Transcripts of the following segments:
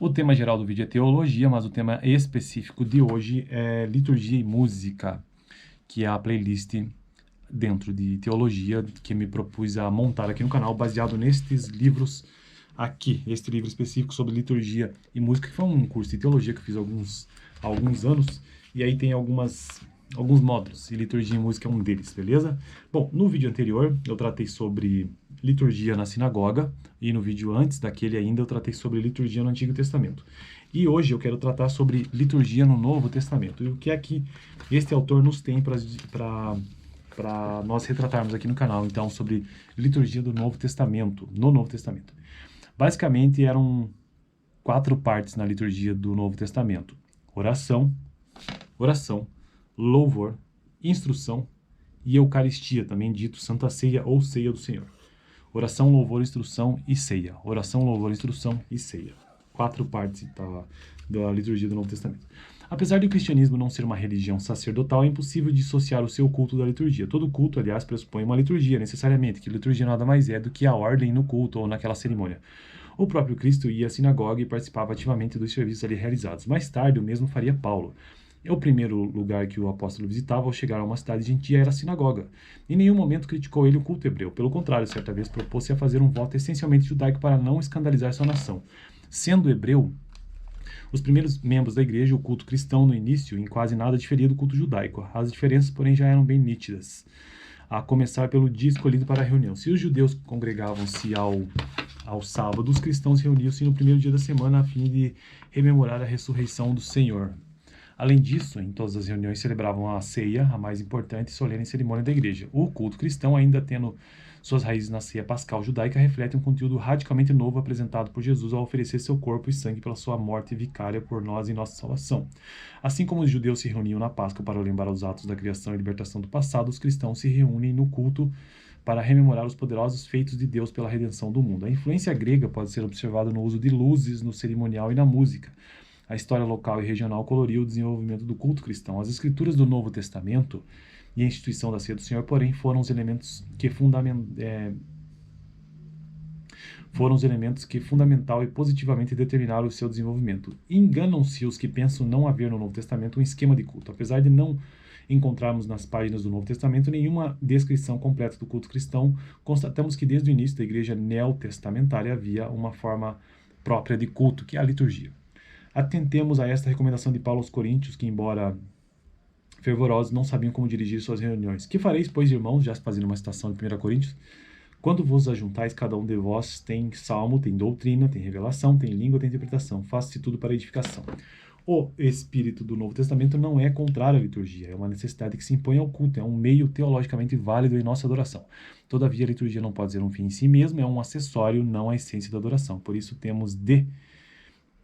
O tema geral do vídeo é teologia, mas o tema específico de hoje é liturgia e música, que é a playlist dentro de teologia que me propus a montar aqui no canal, baseado nestes livros aqui, este livro específico sobre liturgia e música, que foi um curso de teologia que eu fiz há alguns anos, e aí tem alguns módulos, e liturgia e música é um deles, beleza? Bom, no vídeo anterior eu tratei sobre liturgia na sinagoga, e no vídeo antes daquele ainda eu tratei sobre liturgia no Antigo Testamento. E hoje eu quero tratar sobre liturgia no Novo Testamento, e o que é que este autor nos tem para nós retratarmos aqui no canal, então, sobre liturgia do Novo Testamento, no Novo Testamento. Basicamente, eram 4 partes na liturgia do Novo Testamento: oração, louvor, instrução e Eucaristia, também dito Santa Ceia ou Ceia do Senhor. Oração, louvor, instrução e ceia. Oração, louvor, instrução e ceia. 4 partes da liturgia do Novo Testamento. Apesar do cristianismo não ser uma religião sacerdotal, é impossível dissociar o seu culto da liturgia. Todo culto, aliás, pressupõe uma liturgia, necessariamente, que liturgia nada mais é do que a ordem no culto ou naquela cerimônia. O próprio Cristo ia à sinagoga e participava ativamente dos serviços ali realizados. Mais tarde, o mesmo faria Paulo. O primeiro lugar que o apóstolo visitava ao chegar a uma cidade gentia era a sinagoga. Em nenhum momento criticou ele o culto hebreu. Pelo contrário, certa vez propôs-se a fazer um voto essencialmente judaico para não escandalizar sua nação. Sendo hebreu, os primeiros membros da igreja, o culto cristão no início, em quase nada diferia do culto judaico. As diferenças, porém, já eram bem nítidas, a começar pelo dia escolhido para a reunião. Se os judeus congregavam-se ao sábado, os cristãos reuniam-se no primeiro dia da semana a fim de rememorar a ressurreição do Senhor. Além disso, em todas as reuniões celebravam a ceia, a mais importante e solene cerimônia da igreja. O culto cristão, ainda tendo suas raízes na ceia pascal judaica, reflete um conteúdo radicalmente novo apresentado por Jesus ao oferecer seu corpo e sangue pela sua morte vicária por nós em nossa salvação. Assim como os judeus se reuniam na Páscoa para lembrar os atos da criação e libertação do passado, os cristãos se reúnem no culto para rememorar os poderosos feitos de Deus pela redenção do mundo. A influência grega pode ser observada no uso de luzes no cerimonial e na música. A história local e regional coloriu o desenvolvimento do culto cristão. As escrituras do Novo Testamento e a instituição da Ceia do Senhor, porém, foram os elementos que fundamental e positivamente determinaram o seu desenvolvimento. Enganam-se os que pensam não haver no Novo Testamento um esquema de culto. Apesar de não encontrarmos nas páginas do Novo Testamento nenhuma descrição completa do culto cristão, constatamos que desde o início da igreja neotestamentária havia uma forma própria de culto, que é a liturgia. Atentemos a esta recomendação de Paulo aos Coríntios, que, embora fervorosos, não sabiam como dirigir suas reuniões. Que fareis, pois, irmãos, já fazendo uma citação de 1 Coríntios, quando vos ajuntais, cada um de vós tem salmo, tem doutrina, tem revelação, tem língua, tem interpretação. Faça-se tudo para edificação. O espírito do Novo Testamento não é contrário à liturgia, é uma necessidade que se impõe ao culto, é um meio teologicamente válido em nossa adoração. Todavia, a liturgia não pode ser um fim em si mesmo, é um acessório, não a essência da adoração. Por isso, temos de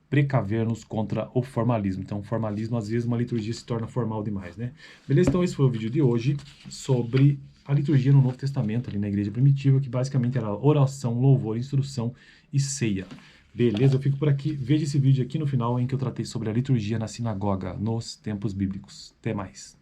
precaver-nos contra o formalismo. Então, o formalismo, às vezes, uma liturgia se torna formal demais, né? Beleza? Então, esse foi o vídeo de hoje sobre a liturgia no Novo Testamento, ali na igreja primitiva, que basicamente era oração, louvor, instrução e ceia. Beleza? Eu fico por aqui. Veja esse vídeo aqui no final, em que eu tratei sobre a liturgia na sinagoga nos tempos bíblicos. Até mais.